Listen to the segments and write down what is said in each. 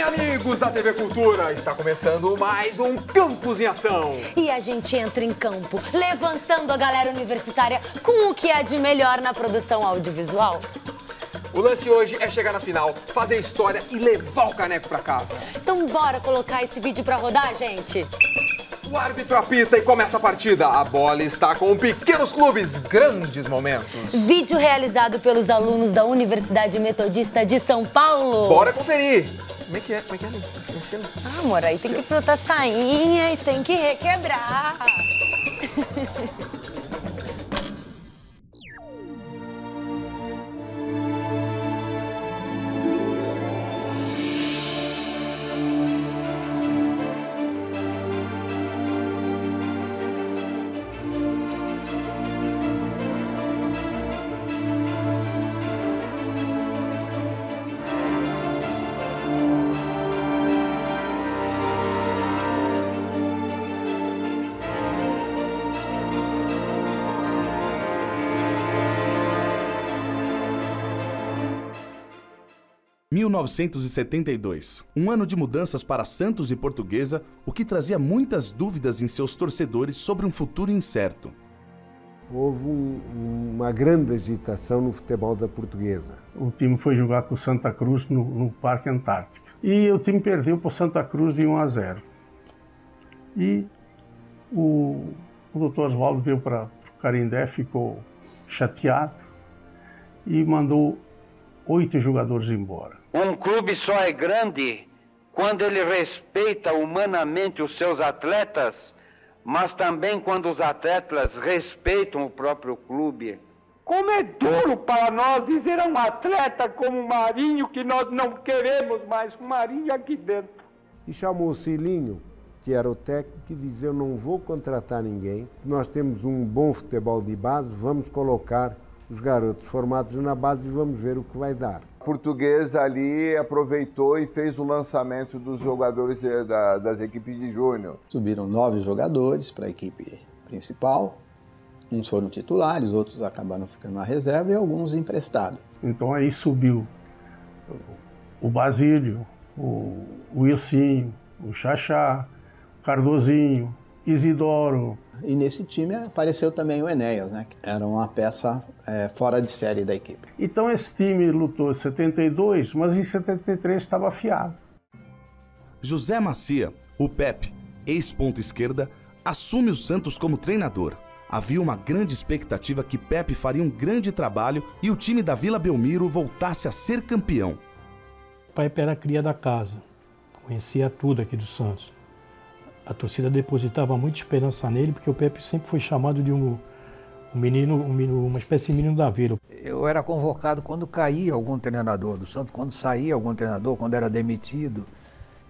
Amigos da TV Cultura, está começando mais um Campus em Ação. E a gente entra em campo, levantando a galera universitária com o que há de melhor na produção audiovisual. O lance hoje é chegar na final, fazer história e levar o caneco pra casa. Então bora colocar esse vídeo pra rodar, gente? O árbitro apita e começa a partida. A bola está com pequenos clubes, grandes momentos. Vídeo realizado pelos alunos da Universidade Metodista de São Paulo. Bora conferir. Como é que é ali? Ensina. Ah, amor, aí tem que botar sainha e tem que requebrar. 1972, um ano de mudanças para Santos e Portuguesa, o que trazia muitas dúvidas em seus torcedores sobre um futuro incerto. Houve uma grande agitação no futebol da Portuguesa. O time foi jogar com o Santa Cruz no Parque Antártica. E o time perdeu para o Santa Cruz de 1-0. E o Dr. Oswaldo veio para o Canindé, ficou chateado e mandou 8 jogadores embora. Um clube só é grande quando ele respeita humanamente os seus atletas, mas também quando os atletas respeitam o próprio clube. Como é duro para nós dizer a um atleta como o Marinho que nós não queremos mais o Marinho aqui dentro. E chamou o Cilinho, que era o técnico, e disse: eu não vou contratar ninguém, nós temos um bom futebol de base, vamos colocar os garotos formados na base e vamos ver o que vai dar. A Portuguesa ali aproveitou e fez o lançamento dos jogadores das equipes de júnior. Subiram 9 jogadores para a equipe principal, uns foram titulares, outros acabaram ficando na reserva e alguns emprestados. Então aí subiu o Basílio, o Wilsinho, o Xaxá, o Cardozinho, Isidoro. E nesse time apareceu também o Enéas, né? Que era uma peça fora de série da equipe. Então esse time lutou em 72, mas em 73 estava afiado. José Macia, o Pepe, ex-ponta esquerda, assume o Santos como treinador. Havia uma grande expectativa que Pepe faria um grande trabalho e o time da Vila Belmiro voltasse a ser campeão. O Pepe era a cria da casa, conhecia tudo aqui do Santos. A torcida depositava muita esperança nele, porque o Pepe sempre foi chamado de uma espécie de menino da vila. Eu era convocado quando caía algum treinador do Santos, quando saía algum treinador, quando era demitido,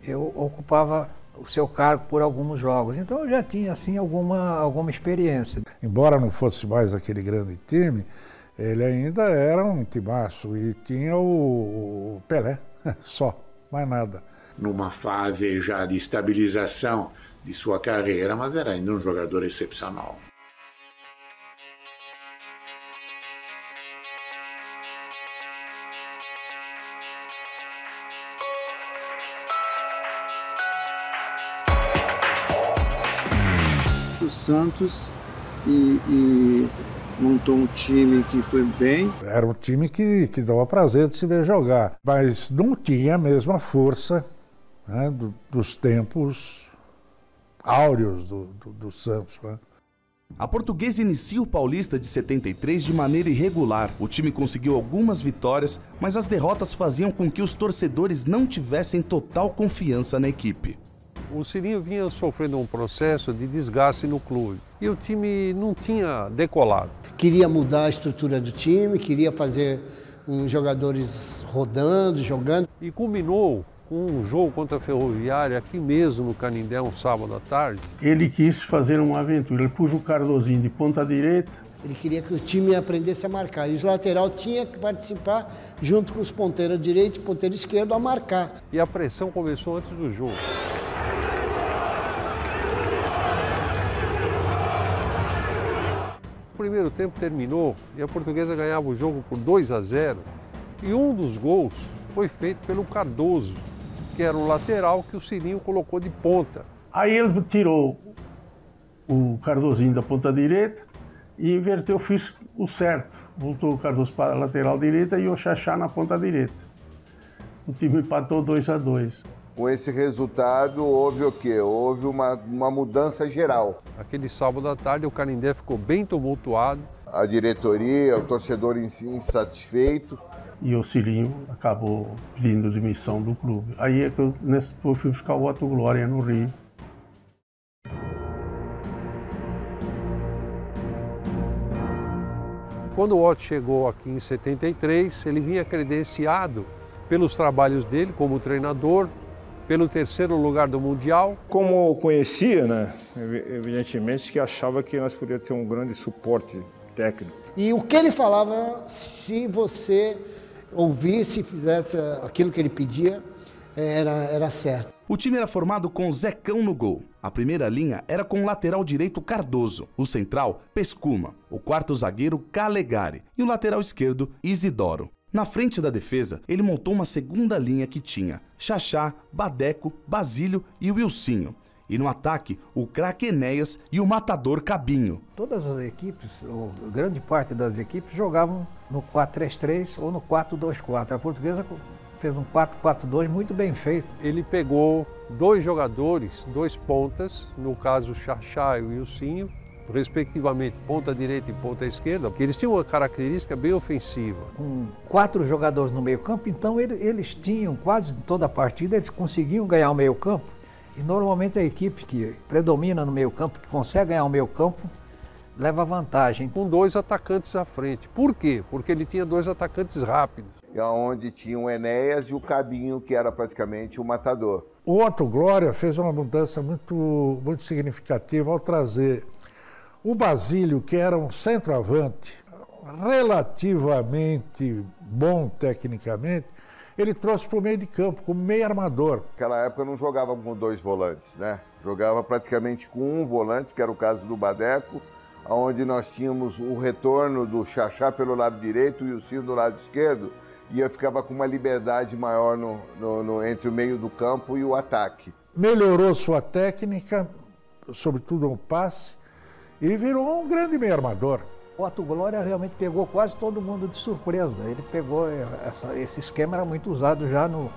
eu ocupava o seu cargo por alguns jogos. Então eu já tinha assim alguma experiência. Embora não fosse mais aquele grande time, ele ainda era um timaço e tinha o Pelé, só, mais nada. Numa fase já de estabilização de sua carreira, mas era ainda um jogador excepcional. O Santos e montou um time que foi bem. Era um time que dava prazer de se ver jogar, mas não tinha a mesma força, né, dos tempos áureos do Santos. Né? A Portuguesa inicia o Paulista de 73 de maneira irregular. O time conseguiu algumas vitórias, mas as derrotas faziam com que os torcedores não tivessem total confiança na equipe. O Cilinho vinha sofrendo um processo de desgaste no clube e o time não tinha decolado. Queria mudar a estrutura do time, queria fazer uns jogadores rodando, jogando. E culminou com um jogo contra a Ferroviária aqui mesmo no Canindé, um sábado à tarde. Ele quis fazer uma aventura, ele pôs o Cardozinho de ponta direita Ele queria que o time aprendesse a marcar. E os laterais tinham que participar junto com os ponteiros direito e ponteiro esquerdo a marcar. E a pressão começou antes do jogo. O primeiro tempo terminou e a Portuguesa ganhava o jogo por 2-0. E um dos gols foi feito pelo Cardoso, que era o lateral que o Cilinho colocou de ponta. Aí ele tirou o Cardozinho da ponta direita e inverteu, fiz o certo. Voltou o Cardoso para a lateral direita e o Xaxá na ponta direita. O time empatou 2-2. Com esse resultado, houve o quê? Houve uma mudança geral. Aquele sábado à tarde, o Canindé ficou bem tumultuado. A diretoria, o torcedor insatisfeito. E o Cilinho acabou pedindo demissão do clube. Aí é que eu fui buscar o Otto Glória no Rio. Quando o Otto chegou aqui em 73, ele vinha credenciado pelos trabalhos dele como treinador, pelo 3º lugar do Mundial. Como eu conhecia, né, evidentemente que achava que nós poderíamos ter um grande suporte técnico. E o que ele falava, se você ouvisse e fizesse aquilo que ele pedia, era certo. O time era formado com Zecão no gol. A primeira linha era com o lateral direito Cardoso, o central Pescuma, o quarto zagueiro Calegari e o lateral esquerdo Isidoro. Na frente da defesa, ele montou uma segunda linha que tinha Xaxá, Badeco, Basílio e Wilsinho. E no ataque, o craque Enéas e o matador Cabinho. Todas as equipes, ou grande parte das equipes, jogavam no 4-3-3 ou no 4-2-4. A Portuguesa fez um 4-4-2 muito bem feito. Ele pegou 2 jogadores, 2 pontas, no caso o Xaxá e o Wilsinho, respectivamente ponta direita e ponta esquerda, porque eles tinham uma característica bem ofensiva. Com 4 jogadores no meio campo, então eles tinham quase toda a partida, eles conseguiam ganhar o meio campo. E normalmente a equipe que predomina no meio campo, que consegue ganhar o meio campo, leva vantagem. Com 2 atacantes à frente. Por quê? Porque ele tinha 2 atacantes rápidos. Onde tinha o Enéas e o Cabinho, que era praticamente o matador. O Otto Glória fez uma mudança muito significativa ao trazer o Basílio, que era um centroavante relativamente bom tecnicamente, ele trouxe para o meio de campo como meio armador. Naquela época não jogava com 2 volantes, né? Jogava praticamente com 1 volante, que era o caso do Badeco, onde nós tínhamos o retorno do Xaxá pelo lado direito e o Wilsinho do lado esquerdo, e eu ficava com uma liberdade maior entre o meio do campo e o ataque. Melhorou sua técnica, sobretudo no passe, e virou um grande meio armador. O Otto Glória realmente pegou quase todo mundo de surpresa. Ele pegou, esse esquema era muito usado já no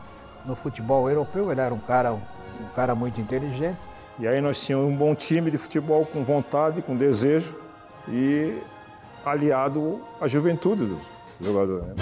futebol europeu, ele era um cara muito inteligente. E aí nós tínhamos um bom time de futebol com vontade, com desejo e aliado à juventude dos jogadores. Né?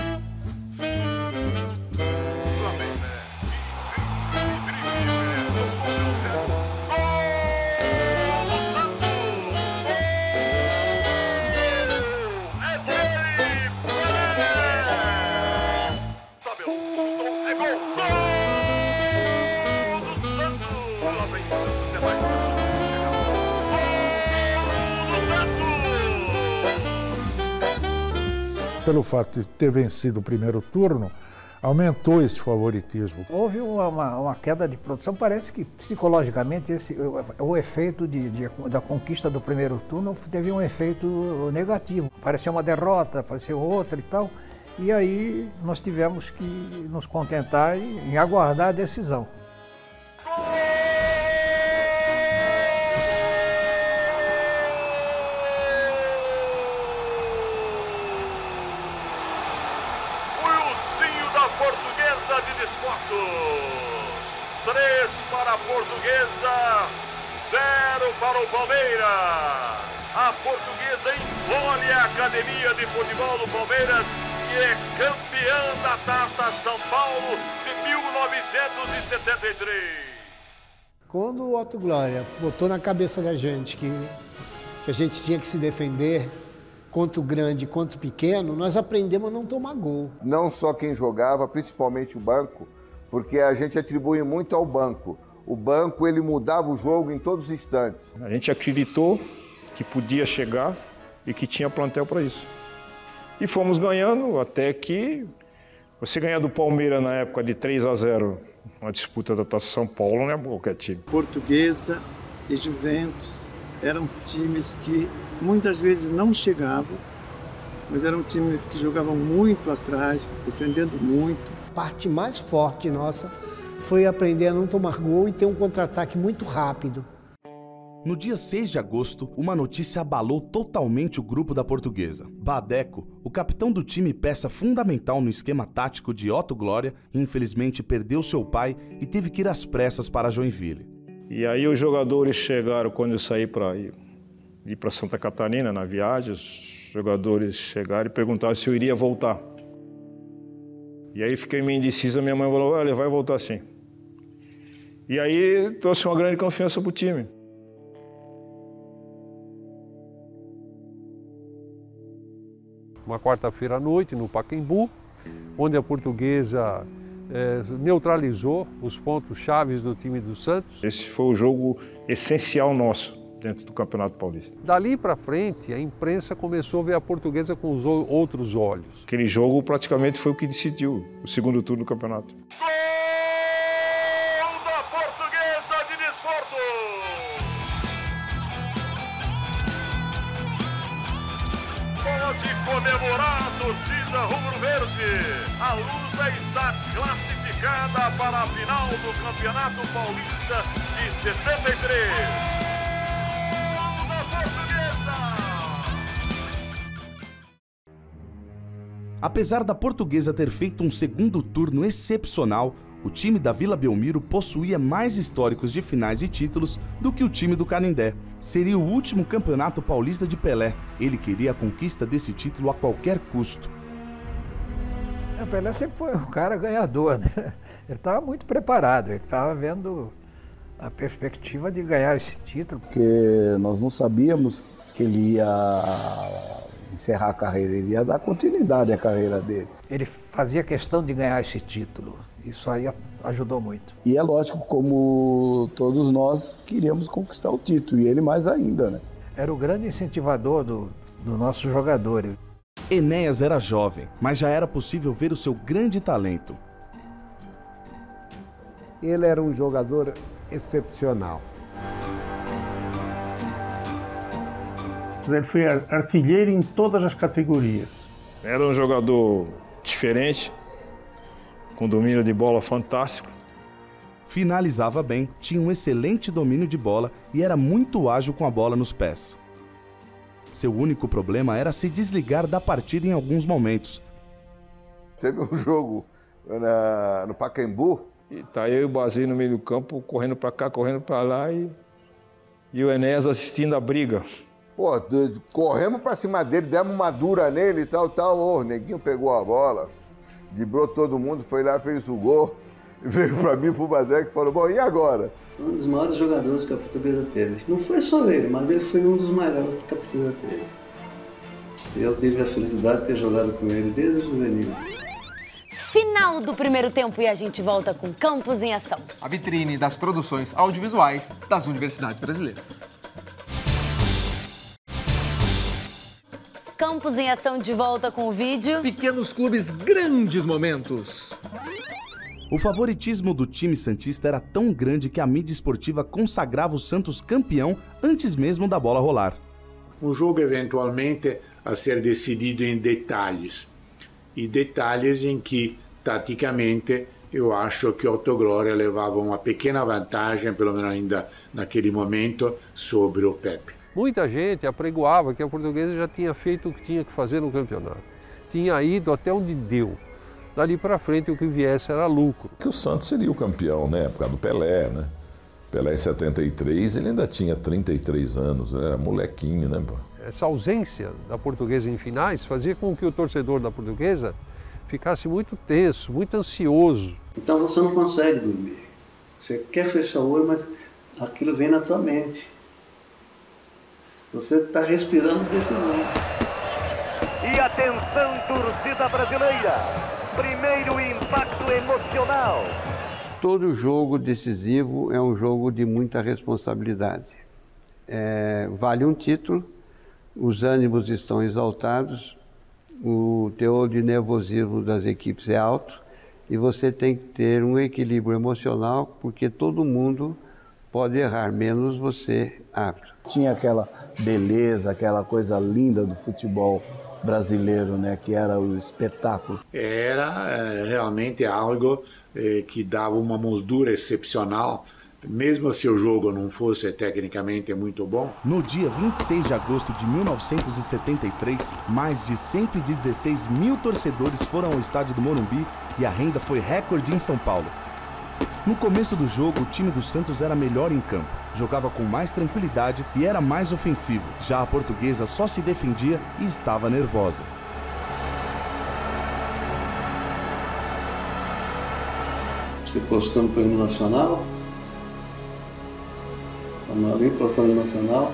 Pelo fato de ter vencido o primeiro turno, aumentou esse favoritismo. Houve uma queda de produção, parece que psicologicamente o efeito da conquista do primeiro turno teve um efeito negativo. Pareceu uma derrota, pareceu outra e tal, e aí nós tivemos que nos contentar em aguardar a decisão. Portuguesa de Desportos. 3 para a Portuguesa, 0 para o Palmeiras. A Portuguesa engole a Academia de Futebol do Palmeiras e é campeã da Taça São Paulo de 1973. Quando o Otto Glória botou na cabeça da gente que a gente tinha que se defender, quanto grande, quanto pequeno, nós aprendemos a não tomar gol. Não só quem jogava, principalmente o banco, porque a gente atribui muito ao banco. O banco, ele mudava o jogo em todos os instantes. A gente acreditou que podia chegar e que tinha plantel para isso. E fomos ganhando até que você ganhar do Palmeiras na época de 3-0, uma disputa da Taça São Paulo, não é qualquer time. Portuguesa e Juventus eram times que muitas vezes não chegavam, mas eram times que jogavam muito atrás, defendendo muito. A parte mais forte nossa foi aprender a não tomar gol e ter um contra-ataque muito rápido. No dia 6 de agosto, uma notícia abalou totalmente o grupo da Portuguesa. Badeco, o capitão do time e peça fundamental no esquema tático de Otto Glória, infelizmente perdeu seu pai e teve que ir às pressas para Joinville. E aí os jogadores chegaram, quando eu saí para ir para Santa Catarina na viagem, os jogadores chegaram e perguntaram se eu iria voltar. E aí fiquei meio indecisa, minha mãe falou, olha, vai voltar sim. E aí trouxe uma grande confiança para o time. Uma quarta-feira à noite, no Pacaembu, onde a Portuguesa neutralizou os pontos chaves do time do Santos. Esse foi o jogo essencial nosso dentro do Campeonato Paulista. Dali para frente, a imprensa começou a ver a Portuguesa com os outros olhos. Aquele jogo praticamente foi o que decidiu o segundo turno do campeonato. Gol da Portuguesa de Desporto! Pode comemorar a torcida rubro-verde. A Lusa está classificada para a final do Campeonato Paulista de 73. Gol da Portuguesa! Apesar da Portuguesa ter feito um segundo turno excepcional, o time da Vila Belmiro possuía mais históricos de finais e títulos do que o time do Canindé. Seria o último campeonato paulista de Pelé. Ele queria a conquista desse título a qualquer custo. O Pelé sempre foi um cara ganhador, né? Ele estava muito preparado, ele estava vendo a perspectiva de ganhar esse título. Porque nós não sabíamos que ele ia encerrar a carreira, ele ia dar continuidade à carreira dele. Ele fazia questão de ganhar esse título, isso aí ajudou muito. E é lógico, como todos nós queríamos conquistar o título, e ele mais ainda, né? Era o grande incentivador do nosso jogador. Enéas era jovem, mas já era possível ver o seu grande talento. Ele era um jogador excepcional. Ele foi artilheiro em todas as categorias. Era um jogador diferente, com domínio de bola fantástico. Finalizava bem, tinha um excelente domínio de bola e era muito ágil com a bola nos pés. Seu único problema era se desligar da partida em alguns momentos. Teve um jogo no Pacaembu. E tá eu e o Basílio no meio do campo, correndo para cá, correndo para lá, e o Enéas assistindo a briga. Pô, corremos para cima dele, demos uma dura nele e tal. O neguinho pegou a bola, driblou todo mundo, foi lá, fez o gol. E veio para mim, pro Badeco, e falou, bom, e agora? Foi um dos maiores jogadores que a Portuguesa teve. Não foi só ele, mas ele foi um dos maiores que a Portuguesa teve. Eu tive a felicidade de ter jogado com ele desde o juvenil. Final do primeiro tempo e a gente volta com Campos em Ação. A vitrine das produções audiovisuais das universidades brasileiras. Campos em Ação de volta com o vídeo. Pequenos clubes, grandes momentos. O favoritismo do time santista era tão grande que a mídia esportiva consagrava o Santos campeão antes mesmo da bola rolar. Um jogo eventualmente a ser decidido em detalhes. E detalhes em que, taticamente, eu acho que Otto Glória levava uma pequena vantagem, pelo menos ainda naquele momento, sobre o Pepe. Muita gente apregoava que a Portuguesa já tinha feito o que tinha que fazer no campeonato. Tinha ido até onde deu. Dali para frente o que viesse era lucro. Que o Santos seria o campeão, né? Por causa do Pelé, né? Pelé em 73, ele ainda tinha 33 anos, era molequinho, né? Essa ausência da Portuguesa em finais fazia com que o torcedor da Portuguesa ficasse muito tenso, muito ansioso. Então você não consegue dormir. Você quer fechar o olho, mas aquilo vem na tua mente. Você está respirando decisão. E atenção, torcida brasileira! Primeiro impacto emocional. Todo jogo decisivo é um jogo de muita responsabilidade. Vale um título, os ânimos estão exaltados, o teor de nervosismo das equipes é alto e você tem que ter um equilíbrio emocional, porque todo mundo pode errar, menos você, árbitro. Tinha aquela beleza, aquela coisa linda do futebol brasileiro, né, que era o espetáculo. Era realmente algo que dava uma moldura excepcional, mesmo se o jogo não fosse tecnicamente muito bom. No dia 26 de agosto de 1973, mais de 116 mil torcedores foram ao estádio do Morumbi e a renda foi recorde em São Paulo. No começo do jogo, o time do Santos era melhor em campo, jogava com mais tranquilidade e era mais ofensivo. Já a Portuguesa só se defendia e estava nervosa. Se postamos para o hino nacional, ali postamos no nacional,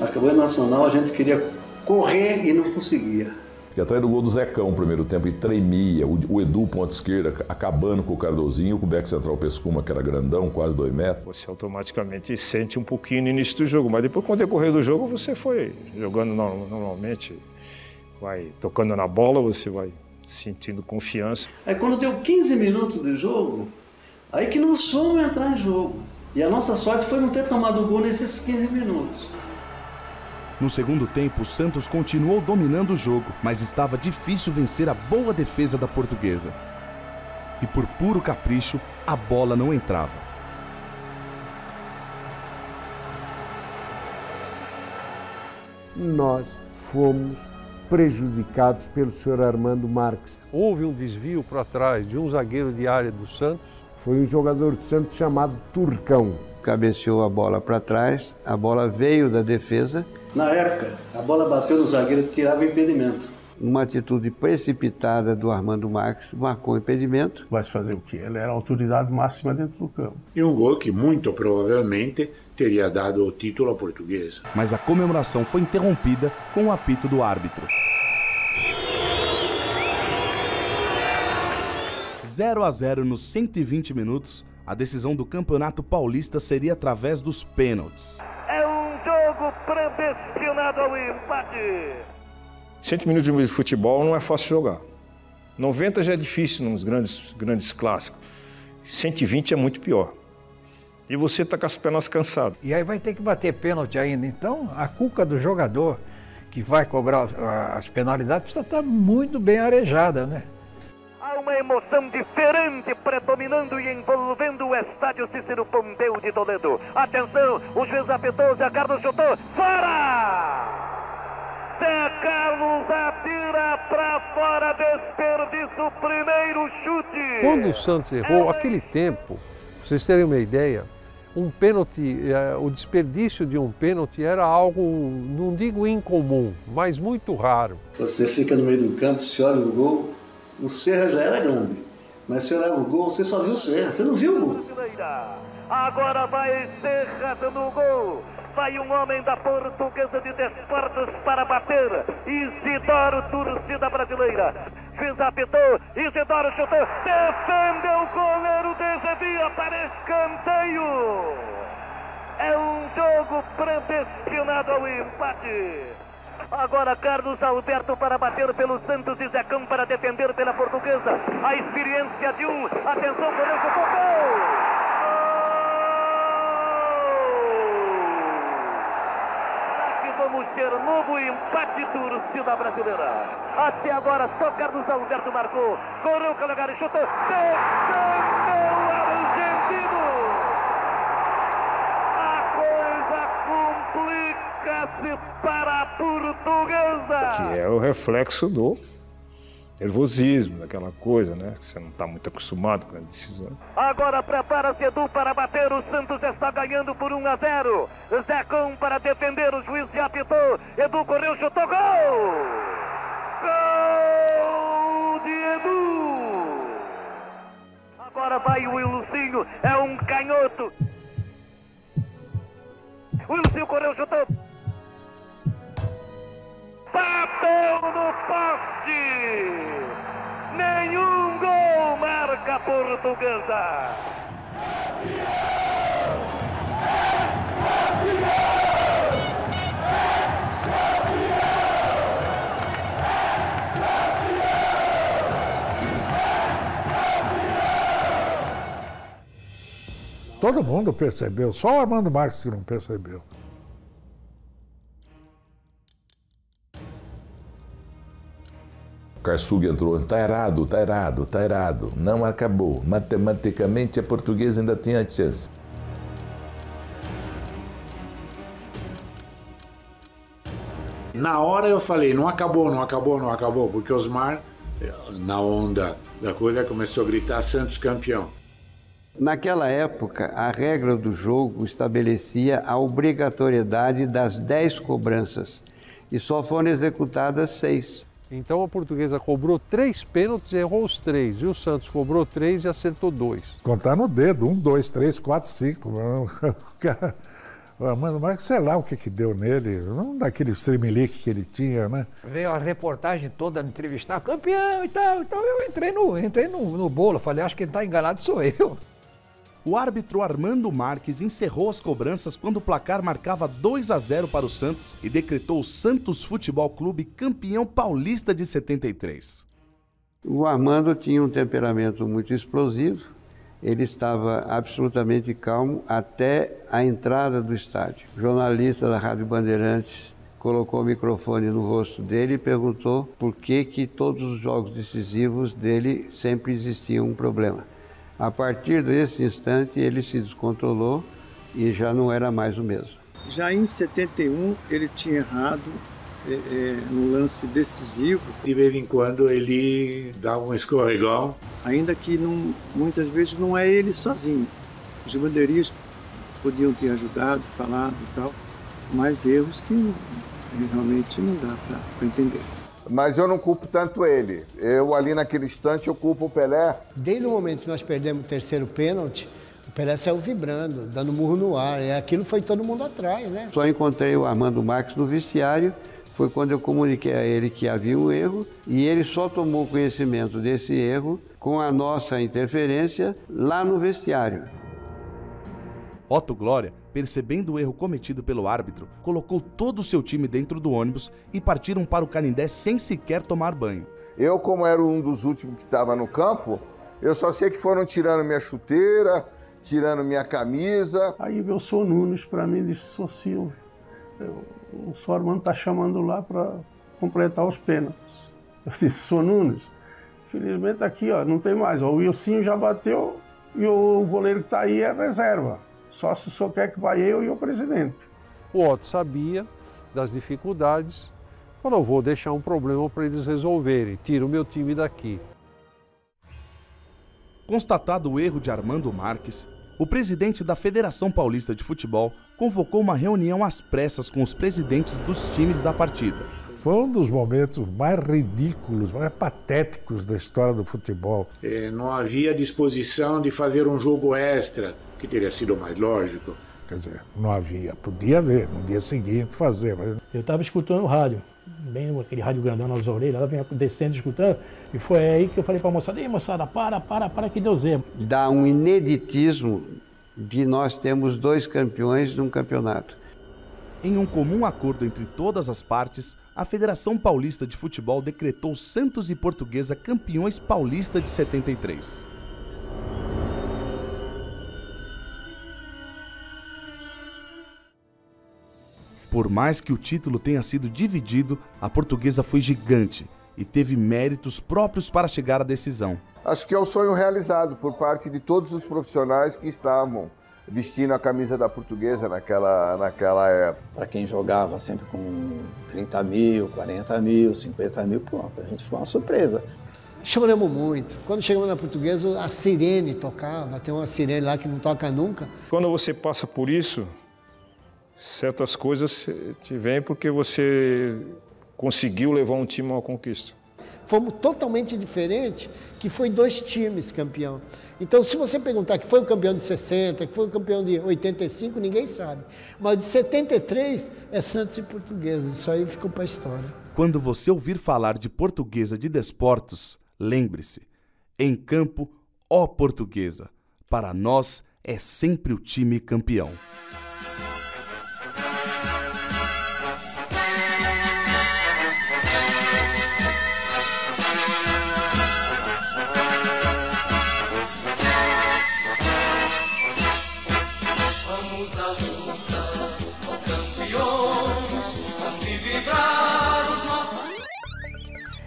acabou o nacional, a gente queria correr e não conseguia. Fiquei atrás do gol do Zecão no primeiro tempo e tremia. O Edu, ponta esquerda, acabando com o Cardozinho, o back central Pescuma, que era grandão, quase 2 metros. Você automaticamente sente um pouquinho no início do jogo, mas depois, com o decorrer do jogo, você foi jogando normalmente, vai tocando na bola, você vai sentindo confiança. Aí quando deu 15 minutos de jogo, aí que nós fomos entrar em jogo. E a nossa sorte foi não ter tomado o gol nesses 15 minutos. No segundo tempo, o Santos continuou dominando o jogo, mas estava difícil vencer a boa defesa da Portuguesa. E por puro capricho, a bola não entrava. Nós fomos prejudicados pelo senhor Armando Marques. Houve um desvio para trás de um zagueiro de área do Santos. Foi um jogador do Santos chamado Turcão. Cabeceou a bola para trás, a bola veio da defesa. Na época, a bola bateu no zagueiro e tirava o impedimento. Uma atitude precipitada do Armando Marques marcou o impedimento. Vai fazer o quê? Ele era a autoridade máxima dentro do campo. E um gol que muito provavelmente teria dado o título à Portuguesa. Mas a comemoração foi interrompida com o apito do árbitro. 0-0 nos 120 minutos, a decisão do Campeonato Paulista seria através dos pênaltis. É um jogo predestinado ao empate. 100 minutos de futebol não é fácil jogar. 90 já é difícil nos grandes clássicos. 120 é muito pior. E você está com as pernas cansadas. E aí vai ter que bater pênalti ainda. Então, a cuca do jogador que vai cobrar as penalidades precisa estar muito bem arejada, né? Há uma emoção diferente predominando e envolvendo o estádio Cícero Pompeu de Toledo. Atenção, o juiz apitou, Zé Carlos chutou, fora! Zé Carlos atira para fora, desperdiça o primeiro chute. Quando o Santos errou, aquele tempo, pra vocês terem uma ideia, um pênalti, o desperdício de um pênalti era algo, não digo incomum, mas muito raro. Você fica no meio do campo, se olha o gol, o Serra já era grande, mas se olhava o gol, você só viu o Serra, você não viu o gol. Agora vai Serra no gol. Vai um homem da Portuguesa de Desportos para bater. Isidoro, torcida brasileira. Juiz apitou, Isidoro chutou, defendeu o goleiro, desvia para escanteio. É um jogo predestinado ao empate. Agora Carlos Alberto para bater pelo Santos e Zecão para defender pela Portuguesa. A experiência de um, atenção, goleiro chutou, gol! Vamos ter novo empate, torcida brasileira. Até agora só Carlos Alberto marcou. Correu, Calegari, chutou. Defendeu o argentino. A coisa complica-se para a Portuguesa. Que é o reflexo do nervosismo, daquela coisa, né? Que você não está muito acostumado com a decisão. Agora prepara-se Edu para bater, o Santos está ganhando por 1-0. Zecão para defender, o juiz já apitou. Edu correu, chutou, gol! Gol de Edu! Agora vai o Wilsinho, é um canhoto. O Wilsinho correu, chutou. Bateu no poste! Nenhum gol marca a Portuguesa! Todo mundo percebeu, só o Armando Marques que não percebeu. O Karsug entrou, tá errado, tá errado, tá errado. Não acabou. Matematicamente a Portuguesa ainda tinha chance. Na hora eu falei, não acabou, não acabou, não acabou, porque Osmar, na onda da coisa, começou a gritar Santos campeão. Naquela época, a regra do jogo estabelecia a obrigatoriedade das 10 cobranças e só foram executadas 6. Então a Portuguesa cobrou 3 pênaltis e errou os 3. E o Santos cobrou 3 e acertou 2. Contar no dedo, 1, 2, 3, 4, 5. Mas sei lá o que deu nele, não daquele streamlick que ele tinha, né? Veio a reportagem toda, entrevistar, campeão e tal. Então eu entrei no bolo, falei, acho que ele está enganado, sou eu. O árbitro Armando Marques encerrou as cobranças quando o placar marcava 2-0 para o Santos e decretou o Santos Futebol Clube campeão paulista de 73. O Armando tinha um temperamento muito explosivo, ele estava absolutamente calmo até a entrada do estádio. O jornalista da Rádio Bandeirantes colocou o microfone no rosto dele e perguntou por que todos os jogos decisivos dele sempre existia um problema. A partir desse instante, ele se descontrolou e já não era mais o mesmo. Já em 71, ele tinha errado no lance decisivo. De vez em quando, ele dá um escorregão. Ainda que muitas vezes não é ele sozinho. Os bandeiristas podiam ter ajudado, falado e tal, mas erros que realmente não dá para entender. Mas eu não culpo tanto ele. Eu, ali naquele instante, eu culpo o Pelé. Desde o momento que nós perdemos o terceiro pênalti, o Pelé saiu vibrando, dando murro no ar. E aquilo foi todo mundo atrás, né? Só encontrei o Armando Marques no vestiário. Foi quando eu comuniquei a ele que havia um erro. E ele só tomou conhecimento desse erro com a nossa interferência lá no vestiário. Otto Glória, percebendo o erro cometido pelo árbitro, colocou todo o seu time dentro do ônibus e partiram para o Canindé sem sequer tomar banho. Eu, como era um dos últimos que estava no campo, eu só sei que foram tirando minha chuteira, tirando minha camisa. Aí veio o Sr. Nunes para mim e disse, Sr. Silvio, o Sr. Armando está chamando lá para completar os pênaltis. Eu disse, Sr. Nunes, infelizmente aqui ó, não tem mais, o Wilson já bateu e o goleiro que está aí é reserva. Só se o senhor quer que vá eu e o presidente. O Otto sabia das dificuldades, falou, vou deixar um problema para eles resolverem, tira o meu time daqui. Constatado o erro de Armando Marques, o presidente da Federação Paulista de Futebol convocou uma reunião às pressas com os presidentes dos times da partida. Foi um dos momentos mais ridículos, mais patéticos da história do futebol. Não havia disposição de fazer um jogo extra, que teria sido mais lógico. Quer dizer, não havia. Podia haver, no dia seguinte fazer. Mas... Eu estava escutando o rádio, bem aquele rádio grandão nas orelhas, ela vinha descendo, escutando, e foi aí que eu falei para a moçada, ei moçada, para que Deus é. Dá um ineditismo de nós termos 2 campeões num campeonato. Em um comum acordo entre todas as partes, a Federação Paulista de Futebol decretou Santos e Portuguesa campeões paulista de 73. Por mais que o título tenha sido dividido, a Portuguesa foi gigante e teve méritos próprios para chegar à decisão. Acho que é o sonho realizado por parte de todos os profissionais que estavam vestindo a camisa da Portuguesa naquela época. Para quem jogava sempre com 30 mil, 40 mil, 50 mil, pô, pra gente foi uma surpresa. Choramos muito. Quando chegamos na Portuguesa, a sirene tocava, tem uma sirene lá que não toca nunca. Quando você passa por isso, certas coisas te vêm porque você conseguiu levar um time a uma conquista. Fomos totalmente diferentes, que foi 2 times campeão. Então, se você perguntar que foi o campeão de 60, que foi o campeão de 85, ninguém sabe. Mas de 73 é Santos e Portuguesa, isso aí ficou para a história. Quando você ouvir falar de Portuguesa de Desportos, lembre-se, em campo, ó Portuguesa, para nós é sempre o time campeão.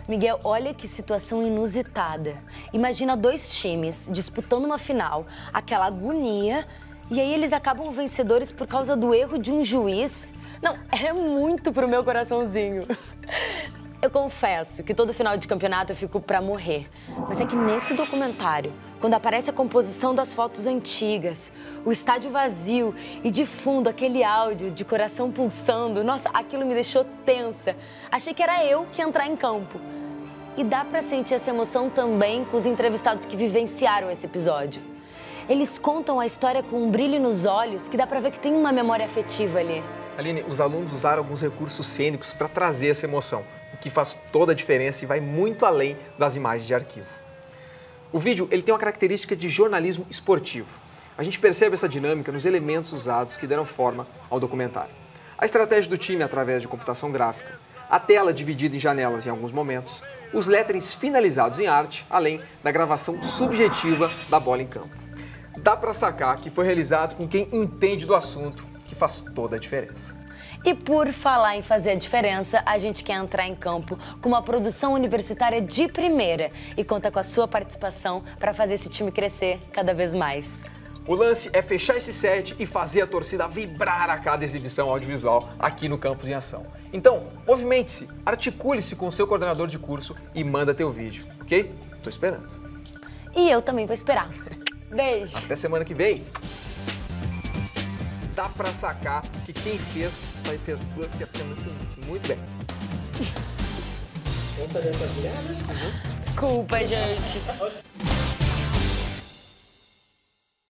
Miguel, olha que situação inusitada. Imagina 2 times disputando uma final, aquela agonia, e aí eles acabam vencedores por causa do erro de um juiz. Não, é muito pro meu coraçãozinho. Eu confesso que todo final de campeonato eu fico pra morrer. Mas é que nesse documentário, quando aparece a composição das fotos antigas, o estádio vazio e de fundo aquele áudio de coração pulsando, nossa, aquilo me deixou tensa. Achei que era eu que ia entrar em campo. E dá pra sentir essa emoção também com os entrevistados que vivenciaram esse episódio. Eles contam a história com um brilho nos olhos que dá pra ver que tem uma memória afetiva ali. Aline, os alunos usaram alguns recursos cênicos para trazer essa emoção, o que faz toda a diferença e vai muito além das imagens de arquivo. O vídeo ele tem uma característica de jornalismo esportivo. A gente percebe essa dinâmica nos elementos usados que deram forma ao documentário. A estratégia do time através de computação gráfica, a tela dividida em janelas em alguns momentos, os letterings finalizados em arte, além da gravação subjetiva da bola em campo. Dá para sacar que foi realizado com quem entende do assunto, que faz toda a diferença. E por falar em fazer a diferença, a gente quer entrar em campo com uma produção universitária de primeira e conta com a sua participação para fazer esse time crescer cada vez mais. O lance é fechar esse set e fazer a torcida vibrar a cada exibição audiovisual aqui no Campus em Ação. Então, movimente-se, articule-se com o seu coordenador de curso e manda teu vídeo, ok? Tô esperando. E eu também vou esperar. Beijo! Até semana que vem! Dá pra sacar que quem fez muito bem. Vamos fazer essa virada? Desculpa, gente.